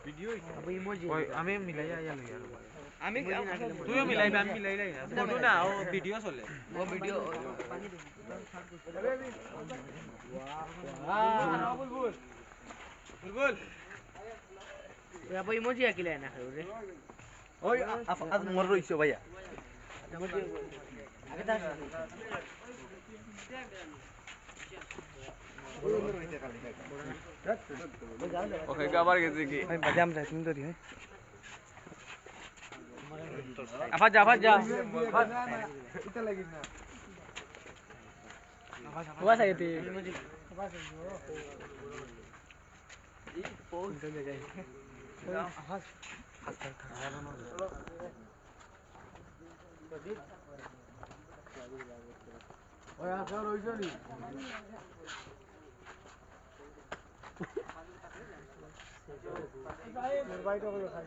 video ওই আমি মিলাইয়া ইয়া লই আর আমি তুইও মিলাইবি আমি মিলাইলাই না ফটো না ও ভিডিও চলে ও ভিডিও ওয়াও বুলবুল বুলবুল ওয়া বই ইমোজি আকিলা না রে ওই আজ মর রইছো ভাইয়া আগে তা ওকে গাবার গেছে কি ভাই বাজাম যাই তুমি তো দিই আফাজ যা এটা লাগি না আফাজ আইতে আফাজ জি পোজ দে যাই আফাজ ওই আফাজ রইছো নি ভাইটা বলে খাই